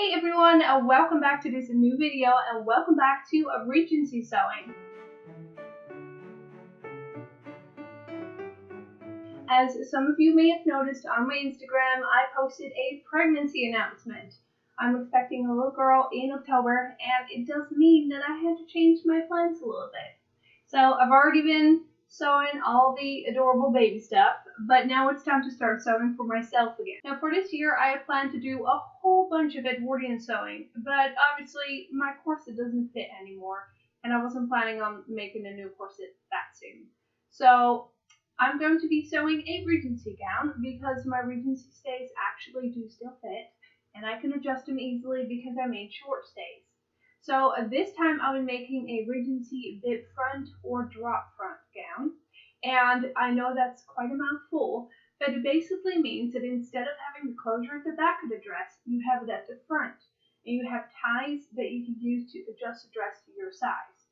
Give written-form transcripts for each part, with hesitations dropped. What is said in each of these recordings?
Hey everyone, welcome back to this new video and welcome back to Regency Sewing. As some of you may have noticed on my Instagram, I posted a pregnancy announcement. I'm expecting a little girl in October, and it does mean that I had to change my plans a little bit. So I've already been sewing all the adorable baby stuff, but now it's time to start sewing for myself again. Now for this year, I had planned to do a whole bunch of Edwardian sewing, but obviously my corset doesn't fit anymore, and I wasn't planning on making a new corset that soon. So I'm going to be sewing a Regency gown because my Regency stays actually do still fit, and I can adjust them easily because I made short stays. So this time I'll be making a Regency bib-front or drop-front gown, and I know that's quite a mouthful, but it basically means that instead of having the closure at the back of the dress, you have it at the front, and you have ties that you can use to adjust the dress to your size.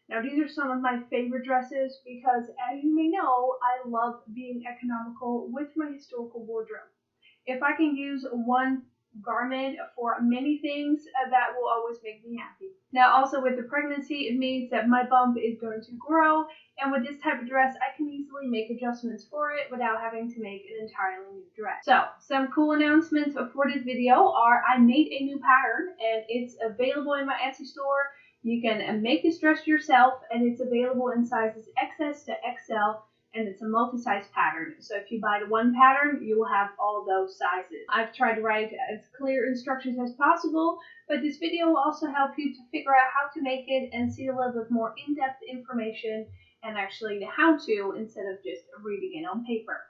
Now these are some of my favorite dresses because, as you may know, I love being economical with my historical wardrobe. If I can use one garment for many things, that will always make me happy. Now also with the pregnancy, it means that my bump is going to grow, and with this type of dress I can easily make adjustments for it without having to make an entirely new dress. So some cool announcements for this video are I made a new pattern and it's available in my Etsy store. You can make this dress yourself, and it's available in sizes XS to XL, and it's a multi-size pattern. So if you buy the one pattern, you will have all those sizes. I've tried to write as clear instructions as possible, but this video will also help you to figure out how to make it and see a little bit more in-depth information and actually the how-to instead of just reading it on paper.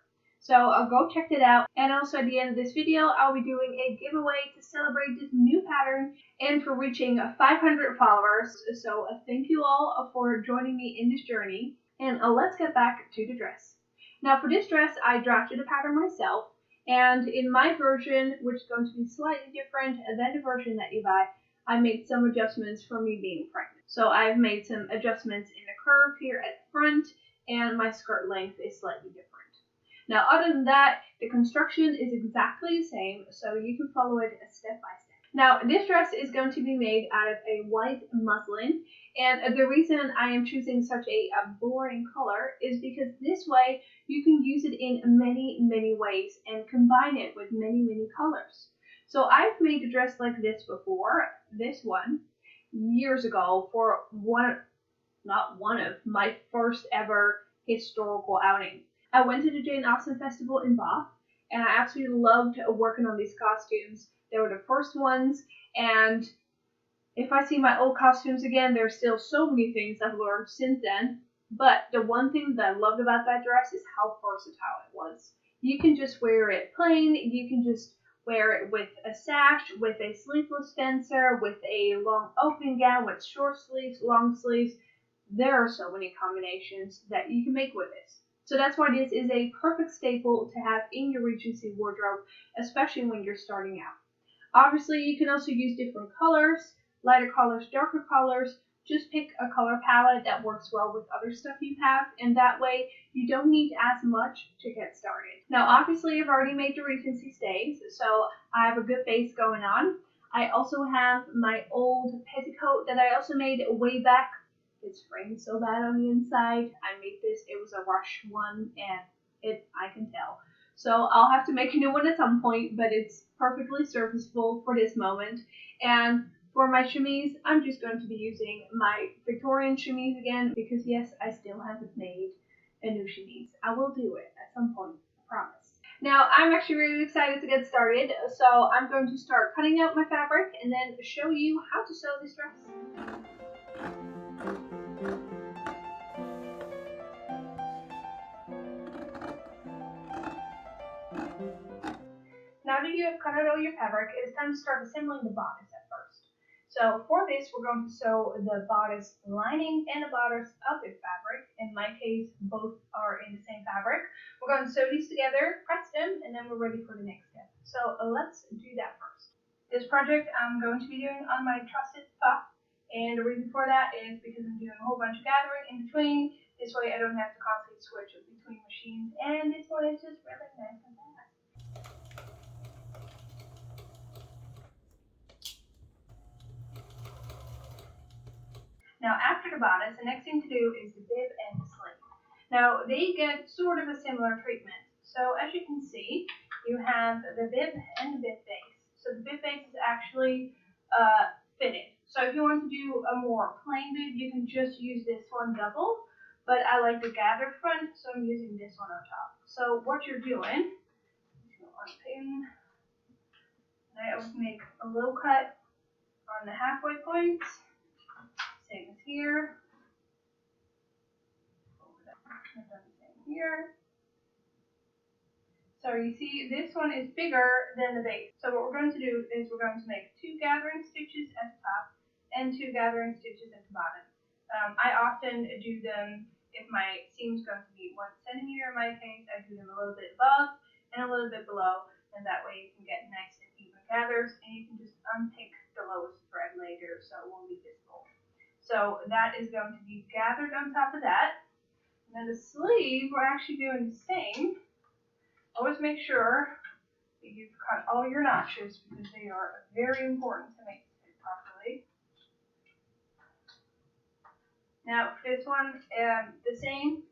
So I'll go check it out, and also at the end of this video I'll be doing a giveaway to celebrate this new pattern and for reaching 500 followers. So thank you all for joining me in this journey, and let's get back to the dress. Now for this dress I drafted a pattern myself, and in my version, which is going to be slightly different than the version that you buy, I made some adjustments for me being pregnant. So I've made some adjustments in the curve here at the front, and my skirt length is slightly different. Now, other than that, the construction is exactly the same, so you can follow it step by step. Now, this dress is going to be made out of a white muslin, and the reason I am choosing such a boring color is because this way you can use it in many ways and combine it with many colors. So I've made a dress like this before, this one, years ago for not one of my first ever historical outing. I went to the Jane Austen Festival in Bath, and I absolutely loved working on these costumes. They were the first ones, and if I see my old costumes again, there's still so many things I've learned since then. But the one thing that I loved about that dress is how versatile it was. You can just wear it plain, you can just wear it with a sash, with a sleeveless spencer, with a long open gown, with short sleeves, long sleeves. There are so many combinations that you can make with this. So that's why this is a perfect staple to have in your Regency wardrobe, especially when you're starting out. Obviously, you can also use different colors, lighter colors, darker colors. Just pick a color palette that works well with other stuff you have, and that way you don't need as much to get started. Now, obviously, I've already made the Regency stays, so I have a good base going on. I also have my old petticoat that I also made way back. It's framed so bad on the inside. I made this, it was a rush one, and I can tell. So I'll have to make a new one at some point, but it's perfectly serviceable for this moment. And for my chemise, I'm just going to be using my Victorian chemise again, because yes, I still haven't made a new chemise. I will do it at some point, I promise. Now, I'm actually really excited to get started, so I'm going to start cutting out my fabric and then show you how to sew this dress. Now that you have cut out all your fabric, it is time to start assembling the bodice at first. So for this, we're going to sew the bodice lining and the bodice of the fabric. In my case, both are in the same fabric. We're going to sew these together, press them, and then we're ready for the next step. So let's do that first. This project I'm going to be doing on my trusted puff, and the reason for that is because I'm doing a whole bunch of gathering in between. This way I don't have to constantly switch between machines, and this one is just really nice and fast. Now after the bodice, the next thing to do is the bib and the sleeve. Now they get sort of a similar treatment. So as you can see, you have the bib and the bib base. So the bib base is actually fitted. So if you want to do a more plain bib, you can just use this one double. But I like the gathered front, so I'm using this one on top. So what you're doing is you unpin. I always make a little cut on the halfway points. Same as here. I've done the same here. So you see this one is bigger than the base. So what we're going to do is we're going to make 2 gathering stitches at the top and 2 gathering stitches at the bottom. I often do them if my seam is going to be 1 centimeter in my case. I do them a little bit above and a little bit below, and that way you can get nice and even gathers, and you can just unpick the lowest thread later so it won't be visible. So that is going to be gathered on top of that. And then the sleeve, we're actually doing the same. Always make sure that you've cut all your notches because they are very important to make it fit properly. Now for this one, the same.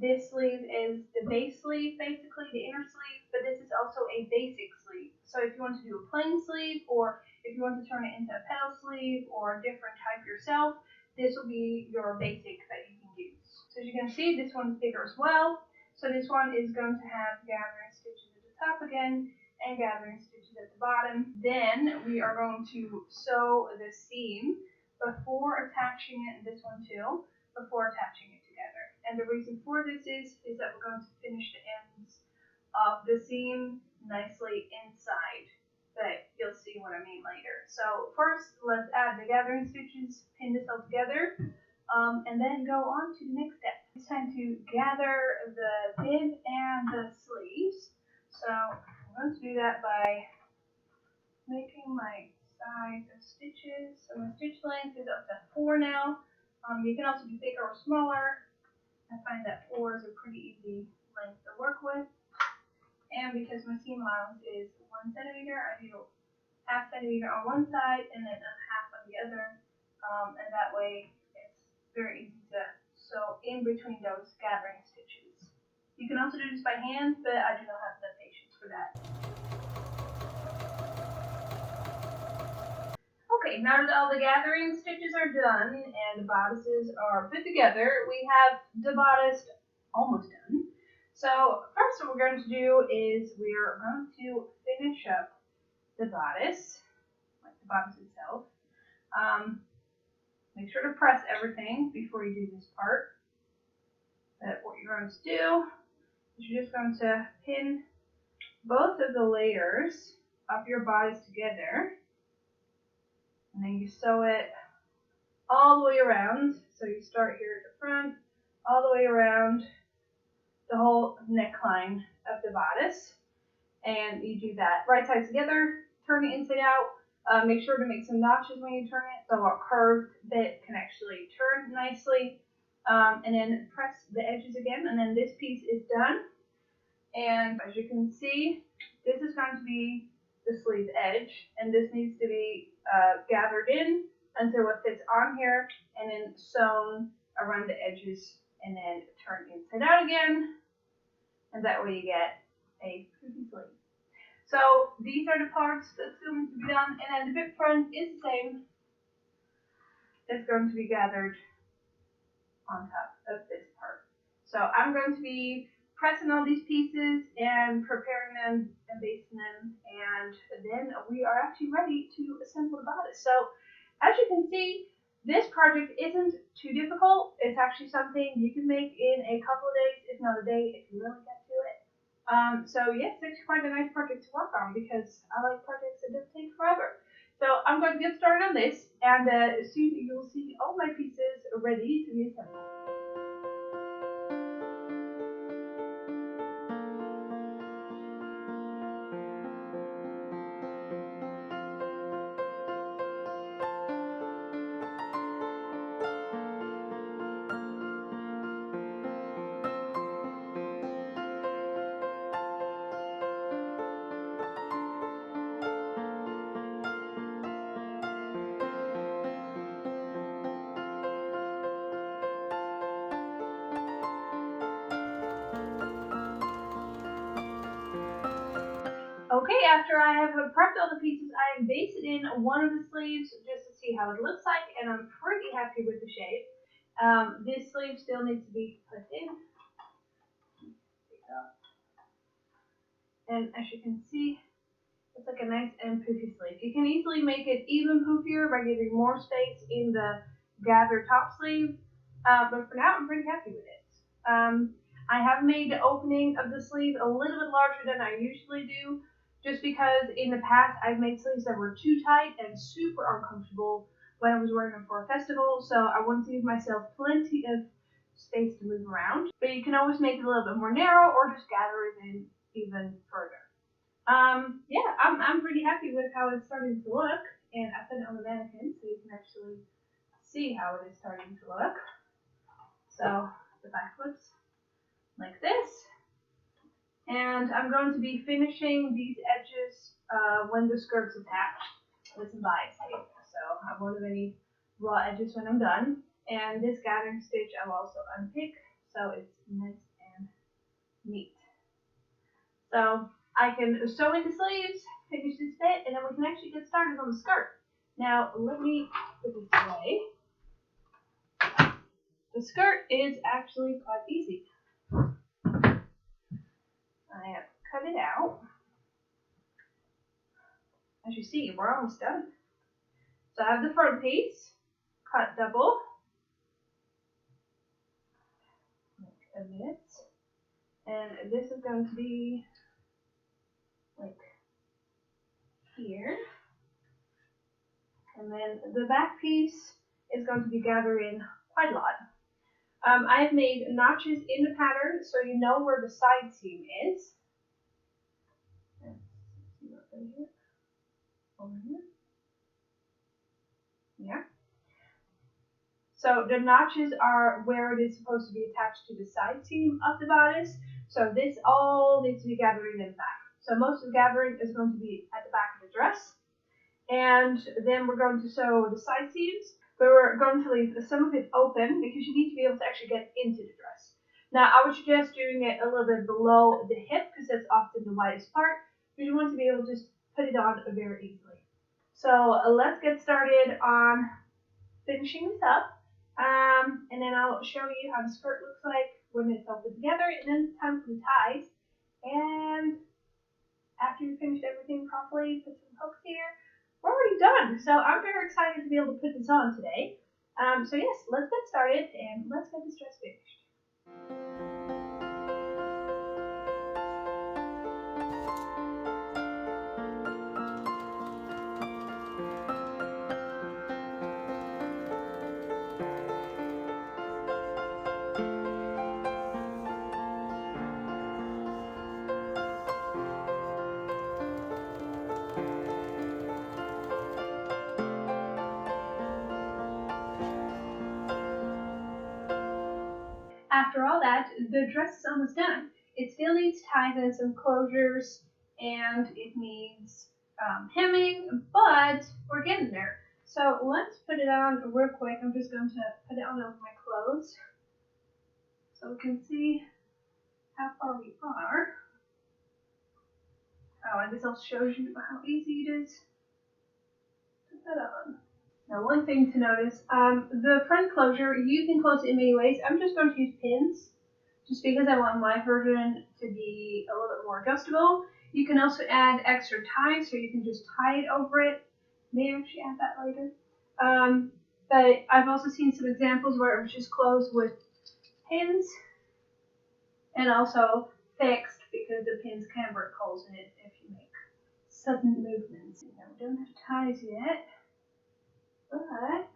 This sleeve is the base sleeve, basically the inner sleeve, but this is also a basic sleeve. So if you want to do a plain sleeve, or if you want to turn it into a petal sleeve or a different type yourself, this will be your basic that you can use. So as you can see, this one's bigger as well. So this one is going to have gathering stitches at the top again and gathering stitches at the bottom. Then we are going to sew the seam before attaching it, and this one too, before attaching it together. And the reason for this is that we're going to finish the ends of the seam nicely inside, but you'll see what I mean later. So first, let's add the gathering stitches, pin this all together, and then go on to the next step. It's time to gather the bib and the sleeves. So I'm going to do that by making my size of stitches. So my stitch length is up to 4 now. You can also do bigger or smaller. I find that 4 is a pretty easy length to work with. And because my seam allowance is 1 centimeter, I do ½ centimeter on one side and then a half on the other. And that way it's very easy to sew in between those gathering stitches. You can also do this by hand, but I do not have the patience for that. Okay, now that all the gathering stitches are done and the bodices are put together, we have the bodice almost done. So first what we're going to do is we're going to finish up the bodice, like the bodice itself. Make sure to press everything before you do this part. But what you're going to do is you're just going to pin both of the layers of your bodice together. And then you sew it all the way around. So you start here at the front, all the way around the whole neckline of the bodice. And you do that right sides together, turn it inside out. Make sure to make some notches when you turn it so a curved bit can actually turn nicely. And then press the edges again, and then this piece is done. And as you can see, this is going to be the sleeve edge, and this needs to be gathered in until it fits on here, and then sewn around the edges, and then turn inside out again, and that way you get a pretty sleeve. So these are the parts that still need to be done, and then the bib front is the same. It's going to be gathered on top of this part. So I'm going to be pressing all these pieces and preparing them and basting them, and then we are actually ready to assemble the bodice. So as you can see, this project isn't too difficult. It's actually something you can make in a couple of days, if not a day, if you really get to it. So yes, it's quite a nice project to work on because I like projects that don't take forever. So I'm going to get started on this, and soon you'll see all my pieces ready to be assembled. after I have prepped all the pieces, I have basted in one of the sleeves just to see how it looks like, and I'm pretty happy with the shape. This sleeve still needs to be put in. And as you can see, it's like a nice and poofy sleeve. You can easily make it even poofier by giving more space in the gathered top sleeve, but for now I'm pretty happy with it. I have made the opening of the sleeve a little bit larger than I usually do, just because in the past I've made sleeves that were too tight and super uncomfortable when I was wearing them for a festival, so I wanted to give myself plenty of space to move around. But you can always make it a little bit more narrow or just gather it in even further. Yeah, I'm pretty happy with how it's starting to look, and I put it on the mannequin so you can actually see how it is starting to look. So the back looks like this, and I'm going to be finishing these edges when the skirt's attached with some bias tape, so I won't have any raw edges when I'm done. And this gathering stitch I'll also unpick so it's nice and neat. So I can sew in the sleeves, finish this bit, and then we can actually get started on the skirt. Now let me put this away. The skirt is actually quite easy. I have cut it out. As you see, we're almost done. So I have the front piece, cut double, like a bit, and this is going to be like here. And then the back piece is going to be gathered in quite a lot. I've made notches in the pattern so you know where the side seam is. Over here. Yeah. So the notches are where it is supposed to be attached to the side seam of the bodice. So this all needs to be gathered in the back. So most of the gathering is going to be at the back of the dress. And then we're going to sew the side seams, but we're going to leave some of it open because you need to be able to actually get into the dress. Now, I would suggest doing it a little bit below the hip because that's often the widest part, but you want to be able to just put it on very easily. So let's get started on finishing this up, and then I'll show you how the skirt looks like when it's all put together, and then it's time for the ties. And after you finished everything properly, put some hooks here, we're already done. So I'm very excited to be able to put this on today. So yes, let's get started and let's get this dress finished. After all that, the dress is almost done. It still needs ties and some closures, and it needs hemming, but we're getting there. So let's put it on real quick. I'm just going to put it on over my clothes so we can see how far we are. Oh, and this also shows you how easy it is to put on. Now, one thing to notice, the front closure, you can close it in many ways. I'm just going to use pins, just because I want my version to be a little bit more adjustable. You can also add extra ties, so you can just tie it over it. May actually add that later. But I've also seen some examples where it was just closed with pins, and also fixed, because the pins can burn holes in it if you make sudden movements. Now, we don't have ties yet. But,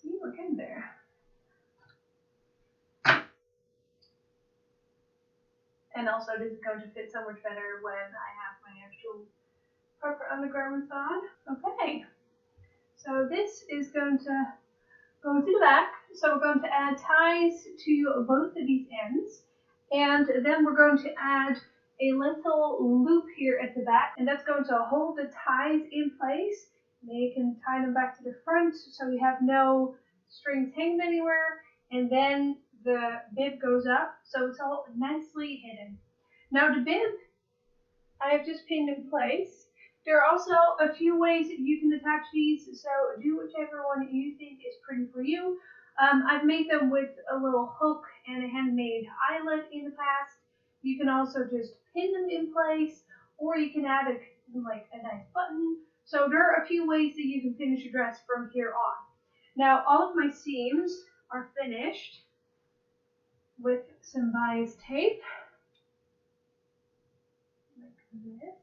see, we're getting there. And also, this is going to fit so much better when I have my actual proper undergarments on. Okay, so this is going to go to the back. So we're going to add ties to both of these ends. And then we're going to add a little loop here at the back, and that's going to hold the ties in place. Then you can tie them back to the front so we have no strings hanging anywhere, and then the bib goes up so it's all nicely hidden. Now the bib, I have just pinned in place. There are also a few ways that you can attach these, so do whichever one you think is pretty for you. I've made them with a little hook and a handmade eyelet in the past. You can also just pin them in place, or you can add a nice button. So there are a few ways that you can finish your dress from here on. Now all of my seams are finished with some bias tape, like this.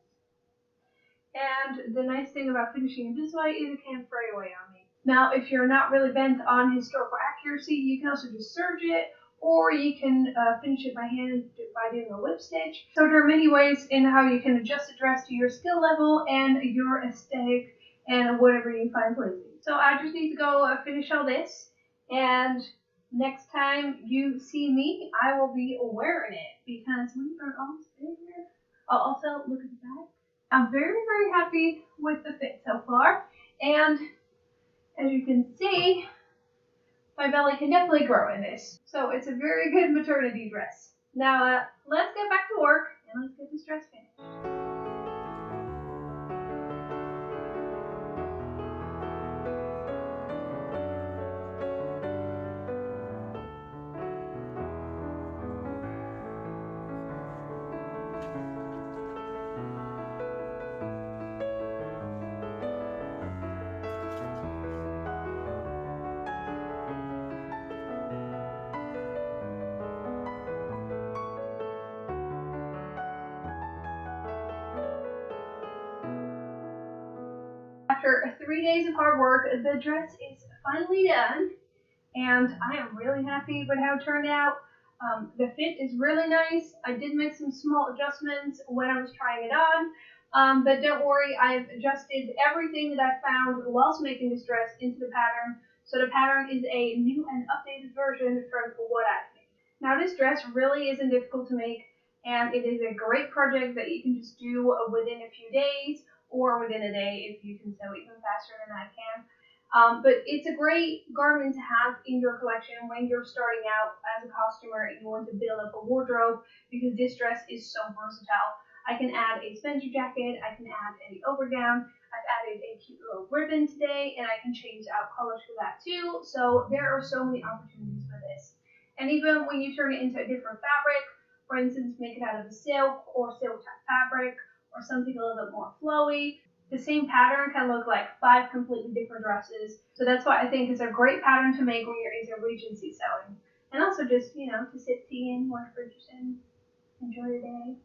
And the nice thing about finishing it this way is it can't fray away on me. Now, if you're not really bent on historical accuracy, you can also just serge it, or you can finish it by hand by doing a whip stitch. So there are many ways in how you can adjust the dress to your skill level and your aesthetic and whatever you find pleasing. So I just need to go finish all this, and next time you see me, I will be wearing it because we are almost there. I'll also look at the back. I'm very, very happy with the fit so far, and as you can see, my belly can definitely grow in this. So it's a very good maternity dress. Now let's get back to work and let's get this dress finished. After 3 days of hard work, the dress is finally done, and I am really happy with how it turned out. The fit is really nice. I did make some small adjustments when I was trying it on, but don't worry, I've adjusted everything that I found whilst making this dress into the pattern, so the pattern is a new and updated version from what I've made. Now this dress really isn't difficult to make, and it is a great project that you can just do within a few days, or within a day if you can sew even faster than I can. But it's a great garment to have in your collection when you're starting out as a costumer and you want to build up a wardrobe, because this dress is so versatile. I can add a Spencer jacket, I can add an overgown, I've added a cute little ribbon today, and I can change out colors for that too. So there are so many opportunities for this. And even when you turn it into a different fabric, for instance, make it out of a silk or silk type fabric, or something a little bit more flowy, the same pattern can look like 5 completely different dresses. So that's why I think it's a great pattern to make when you're into Regency sewing. And also just, to sip tea and watch Bridgerton, enjoy your day.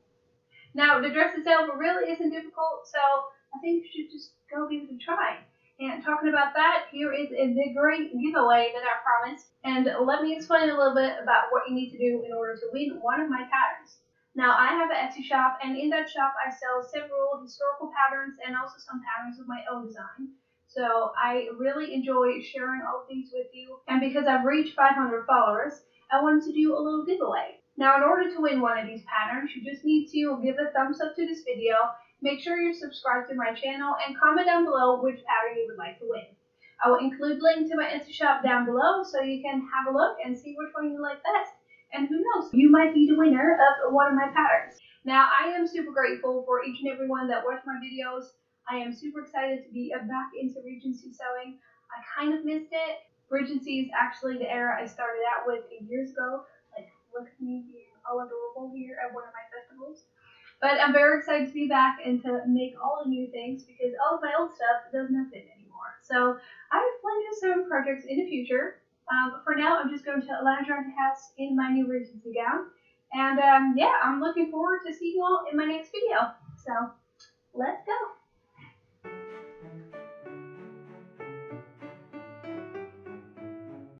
Now, the dress itself really isn't difficult, so I think you should just go give it a try. And talking about that, here is the great giveaway that I promised. And let me explain a little bit about what you need to do in order to win one of my patterns. Now, I have an Etsy shop, and in that shop I sell several historical patterns and also some patterns of my own design. So I really enjoy sharing all of these with you, and because I've reached 500 followers, I wanted to do a little giveaway. Now, in order to win one of these patterns, you just need to give a thumbs up to this video, make sure you're subscribed to my channel, and comment down below which pattern you would like to win. I will include a link to my Etsy shop down below so you can have a look and see which one you like best. And who knows, you might be the winner of one of my patterns. Now, I am super grateful for each and every one that watched my videos. I am super excited to be back into Regency sewing. I kind of missed it. Regency is actually the era I started out with years ago. Like, look at me being all adorable here at one of my festivals. But I'm very excited to be back and to make all the new things, because all of my old stuff does not fit anymore. So I have plenty of sewing projects in the future. But for now, I'm just going to lounge around the house in my new Regency gown. And yeah, I'm looking forward to seeing you all in my next video. So let's go.